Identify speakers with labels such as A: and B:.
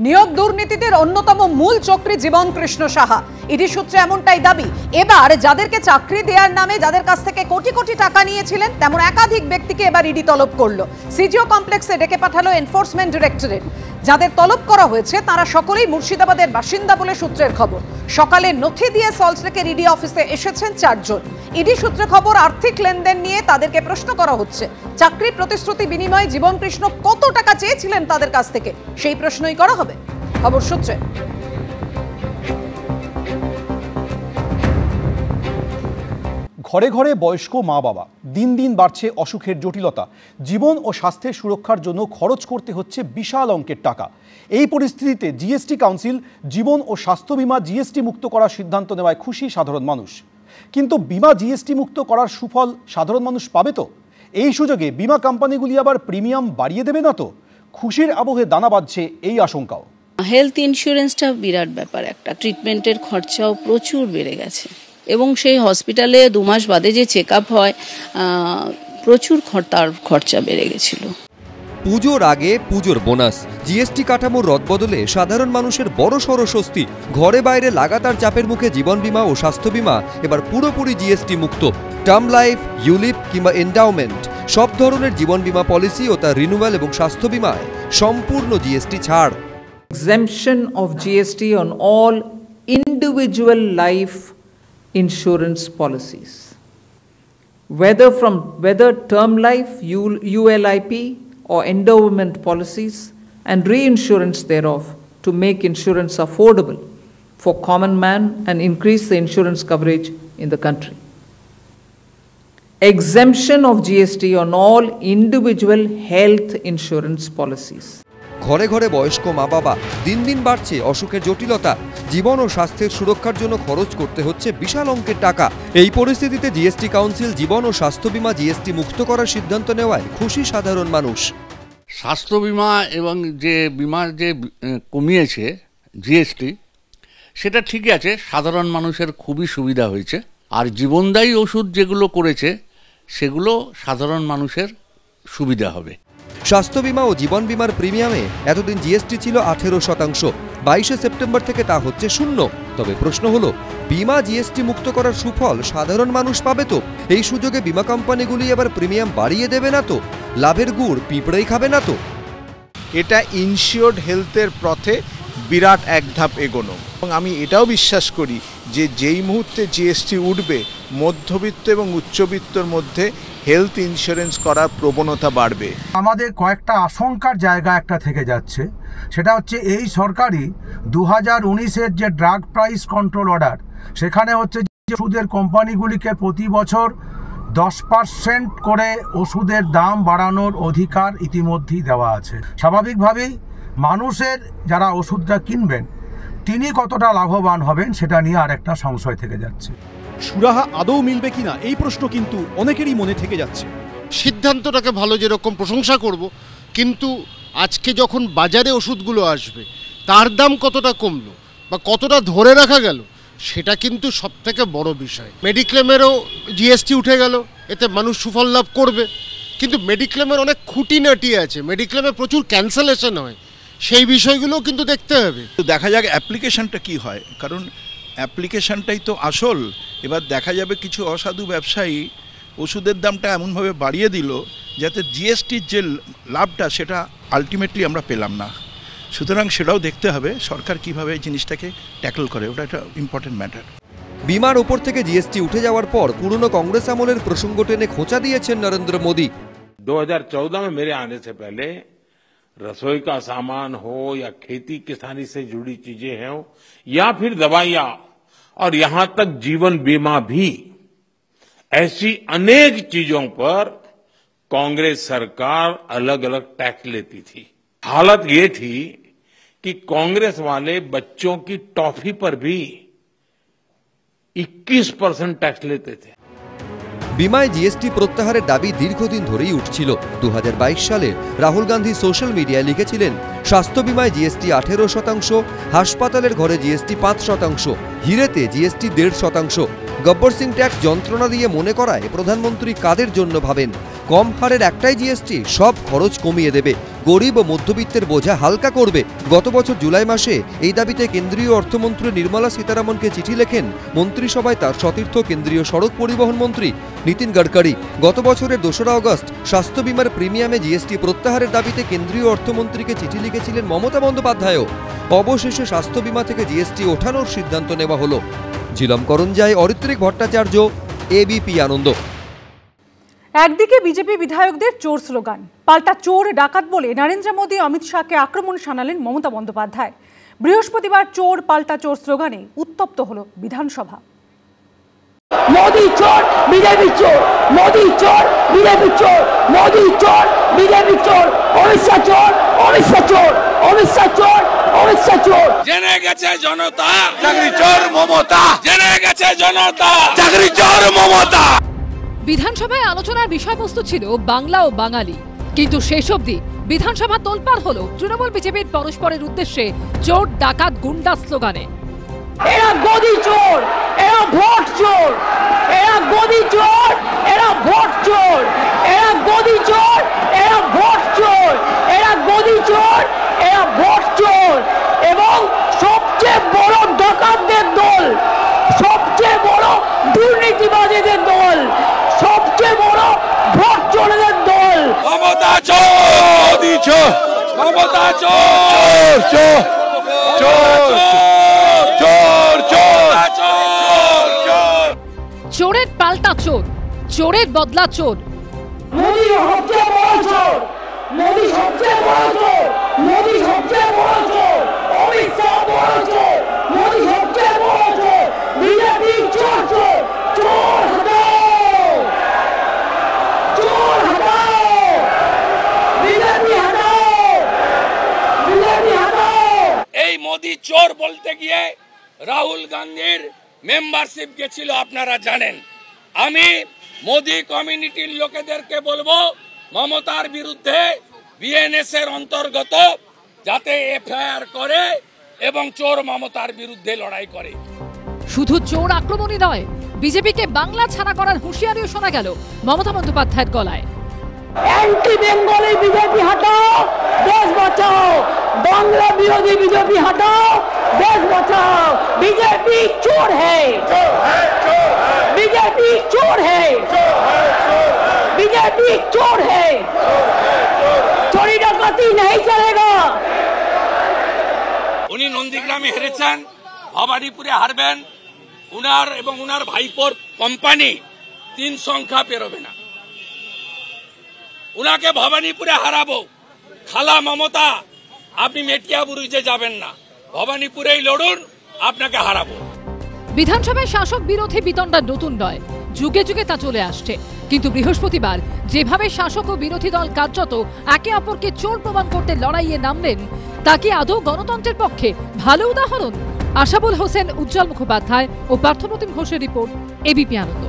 A: নিয়োগ দুর্নীতির অন্যতম মূল চক্রী জীবন কৃষ্ণ সাহা। ইডি সূত্রে এমনটাই দাবি। এবার যাদেরকে চাকরি দেওয়ার নামে যাদের কাছ থেকে কোটি কোটি টাকা নিয়েছিলেন তেমন একাধিক ব্যক্তিকে এবার ইডি তলব করলো। সিজিও কমপ্লেক্সে ডেকে পাঠালো এনফোর্সমেন্ট ডিরেক্টরেট। যাদের তলব করা হয়েছে তারা সকলেই মুর্শিদাবাদের বাসিন্দা বলে সূত্রের খবর। সকালে নথি দিয়ে সল্টলেকের ইডি অফিসে এসেছেন 4 জন। ইডি সূত্রে খবর, আর্থিক লেনদেন নিয়ে তাদেরকে প্রশ্ন করা হচ্ছে। চাকরির প্রতিশ্রুতি বিনিময়ে জীবন কৃষ্ণ কত টাকা চেয়েছিলেন তাদের কাছ থেকে সেই প্রশ্নই করা হবে। খবর সূত্রে
B: ঘরে ঘরে বয়স্ক মা বাবা, দিন দিন বাড়ছে অসুখের জটিলতা। জীবন ও স্বাস্থ্যের সুরক্ষার জন্য খরচ করতে হচ্ছে বিশাল অঙ্কের টাকা। এই পরিস্থিতিতে জিএসটি কাউন্সিল জীবন ও স্বাস্থ্য বীমা জিএসটি মুক্ত করার সিদ্ধান্ত নেওয়ায় খুশি সাধারণ মানুষ। কিন্তু বীমা জিএসটি মুক্ত করার সুফল সাধারণ মানুষ পাবে তো? এই সুযোগে বীমা কোম্পানিগুলি আবার প্রিমিয়াম বাড়িয়ে দেবে না তো? খুশির আবহে দানা বাঁধছে এই আশঙ্কাও।
C: হেলথ ইন্স্যুরেন্সটা বিরাট ব্যাপার, একটা ট্রিটমেন্টের খরচাও প্রচুর বেড়ে গেছে এবং সেই হসপিটালে 2 মাস বাদে যে চেক আপ হয় প্রচুর তার খরচা বেড়ে গেছিল।
D: পুজোর আগে পুজোর বোনাস, জিএসটি কাঠামোর রদবদলে সাধারণ মানুষের বড়সড় স্বস্তি। ঘরে বাইরে লাগাতার চাপের মুখে জীবন বীমা ও স্বাস্থ্য বীমা এবার পুরোপুরি জিএসটি মুক্ত। টার্ম লাইফ, ইউলিপ কিংবা এন্ডাওমেন্ট সব ধরনের জীবন বীমা পলিসি ও তার রিনিউয়াল এবং স্বাস্থ্য বীমায় সম্পূর্ণ জিএসটি ছাড়।
E: Exemption of GST on all individual life insurance policies, whether term life, ULIP or endowment policies, and reinsurance thereof, to make insurance affordable for common man and increase the insurance coverage in the country. Exemption of GST on all individual health insurance policies.
D: ঘরে ঘরে বয়স্ক মা বাবা, দিন দিন বাড়ছে অসুখের জটিলতা। জীবন ও স্বাস্থ্যের সুরক্ষার জন্য খরচ করতে হচ্ছে বিশাল অঙ্কের টাকা। এই পরিস্থিতিতে জিএসটি কাউন্সিল জীবন ও স্বাস্থ্য বীমা জিএসটি মুক্ত করার সিদ্ধান্ত নেওয়ায় খুশি সাধারণ মানুষ।
F: স্বাস্থ্য বীমা এবং যে বিমার যে কমিয়েছে জিএসটি, সেটা ঠিকই আছে, সাধারণ মানুষের খুবই সুবিধা হয়েছে। আর জীবনদায়ী ওষুধ যেগুলো করেছে সেগুলো সাধারণ মানুষের সুবিধা হবে।
D: স্বাস্থ্য বীমা ও জীবন বীমার প্রিমিয়ামে এতদিন জিএসটি ছিল 18%, 22 সেপ্টেম্বর থেকে তা হচ্ছে 0। তবে প্রশ্ন হলো, বীমা জিএসটি মুক্ত করার সুফল সাধারণ মানুষ পাবে তো? এই সুযোগে বীমা কোম্পানিগুলি এবার প্রিমিয়াম বাড়িয়ে দেবে না তো? লাভের গুড় পিঁপড়েই খাবে না তো?
G: এটা ইনশিওর্ড হেলথের পথে বিরাট এক ধাপ এগোনো। এবং আমি এটাও বিশ্বাস করি যে যেই মুহূর্তে জিএসটি উঠবে, মধ্যবিত্ত এবং উচ্চবিত্তর মধ্যে হেলথ ইন্স্যুরেন্স করার প্রবণতা বাড়বে।
H: আমাদের কয়েকটা আশঙ্কার জায়গা একটা থেকে যাচ্ছে, সেটা হচ্ছে এই সরকারি 2019-এর যে ড্রাগ প্রাইস কন্ট্রোল অর্ডার, সেখানে হচ্ছে যে ওষুধের কোম্পানিগুলিকে প্রতি বছর 10% করে ওষুধের দাম বাড়ানোর অধিকার ইতিমধ্যেই দেওয়া আছে। স্বাভাবিকভাবেই মানুষের যারা ওষুধটা কিনবেন তিনি কতটা লাভবান হবেন সেটা নিয়ে আর একটা সংশয় থেকে যাচ্ছে।
B: সুরাহা আদৌ মিলবে কিনা এই প্রশ্ন কিন্তু অনেকেরই মনে থেকে যাচ্ছে।
I: সিদ্ধান্তটাকে ভালো, যেরকম প্রশংসা করব, কিন্তু আজকে যখন বাজারে ওষুধগুলো আসবে তার দাম কতটা কমলো বা কতটা ধরে রাখা গেল, সেটা কিন্তু সবথেকে বড় বিষয়। মেডিক্লেমেরও জিএসটি উঠে গেল, এতে মানুষ সুফল লাভ করবে, কিন্তু মেডিক্লেমের অনেক খুঁটিনাটি আছে, মেডিক্লেমে প্রচুর ক্যান্সেলেশন হয়, সেই বিষয়গুলোও কিন্তু দেখতে হবে।
G: দেখা যাক অ্যাপ্লিকেশনটা কি হয়, কারণ অ্যাপ্লিকেশনটাই তো আসল। এবার দেখা যাবে কিছু অসাধু ব্যবসায়ী ওষুধের দামটা এমনভাবে বাড়িয়ে দিল যাতে জিএসটির যে লাভটা সেটা আলটিমেটলি আমরা পেলাম না। সুতরাং সেটাও দেখতে হবে সরকার কিভাবে এই জিনিসটাকে ট্যাকল করে, ওটা একটা ইম্পর্টেন্ট ম্যাটার।
D: বিমার ওপর থেকে জিএসটি উঠে যাওয়ার পর পুরনো কংগ্রেস আমলের প্রসঙ্গ টেনে খোঁচা দিয়েছেন নরেন্দ্র মোদী।
J: 2014 में मेरे आने से पहले रसोई का सामान हो या खेती किसानी से जुड़ी चीजें हो या फिर दवाइयां और यहां तक जीवन बीमा भी, ऐसी अनेक चीजों पर कांग्रेस सरकार अलग अलग टैक्स लेती थी। हालत ये थी कि कांग्रेस वाले बच्चों की टॉफी पर भी 21% टैक्स लेते थे।
D: বিমায় জিএসটি প্রত্যাহারের দাবি দীর্ঘদিন ধরেই উঠছিল। 2022 সালে রাহুল গান্ধী সোশ্যাল মিডিয়ায় লিখেছিলেন, স্বাস্থ্য বিমায় জিএসটি 18%, হাসপাতালের ঘরে জিএসটি 5%, হিরেতে জিএসটি 1.5%। গব্বর সিং ট্যাক্স যন্ত্রণা দিয়ে মনে করায় প্রধানমন্ত্রী কাদের জন্য ভাবেন? কম হারের একটাই জিএসটি সব খরচ কমিয়ে দেবে, গরিব ও মধ্যবিত্তের বোঝা হালকা করবে। গত বছর জুলাই মাসে এই দাবিতে কেন্দ্রীয় অর্থমন্ত্রী নির্মলা সীতারামনকে চিঠি লেখেন মন্ত্রিসভায় তার সতীর্থ কেন্দ্রীয় সড়ক পরিবহন মন্ত্রী নীতিন গডকরি। গত বছরের 2রা আগস্ট স্বাস্থ্য বিমার প্রিমিয়ামে জিএসটি প্রত্যাহারের দাবিতে কেন্দ্রীয় অর্থমন্ত্রীকে চিঠি লিখেছিলেন মমতা বন্দ্যোপাধ্যায়ও। অবশেষে স্বাস্থ্য বিমা থেকে জিএসটি ওঠানোর সিদ্ধান্ত নেওয়া হলো। ঝিলম করঞ্জায় অরিত্রিক ভট্টাচার্য, এবিপি আনন্দ।
K: একদিকে বিজেপি বিধায়কদের চোর স্লোগান, পাল্টা চোর ডাকাত বলে নরেন্দ্র মোদী অমিত শাহকে আক্রমণ শানালেন মমতা বন্দ্যোপাধ্যায়। বৃহস্পতিবার চোর পাল্টা চোর স্লোগানে উত্তপ্ত হলো বিধানসভা।
L: मोदी चोर बीजेपी चोर, मोदी चोर बीजेपी चोर, मोदी चोर बीजेपी चोर, अमित शाह चोर, अमित शाह चोर, अमित शाह चोर, अमित शाह चोर।
J: জেনে গেছে জনতা চাকরি চোর মমতা, জেনে গেছে জনতা চাকরি চোর মমতা।
M: বিধানসভায় আলোচনার বিষয়বস্তু ছিল বাংলা ও বাঙালি, কিন্তু শেষ অবধি বিধানসভা তোলপাড় হলো তৃণমূল বিজেপির পরস্পরের উদ্দেশ্যে চোর ডাকাত গুন্ডা স্লোগানে।
L: এরা গদি চোর, এরা ভোট চোর, এরা গদি চোর, এরা ভোট চোর, এরা গদি চোর, এরা ভোট চোর, এরা গদি চোর, এরা ভোট চোর এবং সবচেয়ে বড় ডাকাতদের দল, সবচেয়ে বড় দুর্নীতিবাজীদের দল, সবচেয়ে বড় ভোট চোরদের দল।
J: মমতা চোর, মোদি চোর, মমতা চোর, চোর চোর চোর চোর চোর।
M: চোরের পাল্টা চোর, চোরের বদলা চোর।
L: মোদি সবচেয়ে বড় চোর, মোদি সবচেয়ে বড় চোর, মোদি সবচেয়ে বড় চোর, অমিত শাহ বড় চোর, মোদি সবচেয়ে বড় চোর, বিজেপি চোর চোর, চোর হটাও, চোর হটাও, বিজেপি হটাও, বিজেপি হটাও।
J: এই মোদি চোর বলতে গিয়ে রাহুল গান্ধীর মেম্বারশিপ গেছিল, আপনারা জানেন। আমি মোদি কমিউনিটির লোকেদেরকে বলবো মমতার বিরুদ্ধে বিএনএস এর অন্তর্গত যাতে এফআইআর করে এবং চোর মমতার বিরুদ্ধে লড়াই করে।
M: শুধু চোর আক্রমণই নয়, বিজেপিকে বাংলা ছাড়া করার হুঁশিয়ারিও শোনা গেল মমতা বন্দ্যোপাধ্যায়ের গলায়।
L: एंटी बेंगली बीजेपी हटाओ, देश बचाओ, बांग्ला विरोधी बीजेपी हटाओ, देश बचाओ। बीजेपी चोर है, बीजेपी चोर है, बीजेपी चोर है, चोरी डकैती नहीं चलेगा।
J: উনি নন্দীগ্রামে হেরেছেন, ভবানীপুরে হারবেন। উনার এবং উনার ভাইপোর কোম্পানি 3 সংখ্যা পেরোবে না। উনাকে ভবানীপুরে হারাবো। খালা মমতা, আপনি মেটিয়াবুরুজে যাবেন না, ভবানীপুরেই লড়ুন, আপনাকে হারাবো।
M: বিধানসভায় শাসক বিরোধী বিতণ্ডা নতুন নয়, যুগে যুগে তা চলে আসছে। কিন্তু বৃহস্পতিবার যেভাবে শাসক ও বিরোধী দল কার্যত একে অপরকে চোর প্রমাণ করতে লড়াইয়ে নামলেন, তা কি আদৌ গণতন্ত্রের পক্ষে ভালো উদাহরণ? আশাবুল হোসেন, উজ্জ্বল মুখোপাধ্যায় ও পার্থপ্রতিম ঘোষের রিপোর্ট, এবিপি আনন্দ।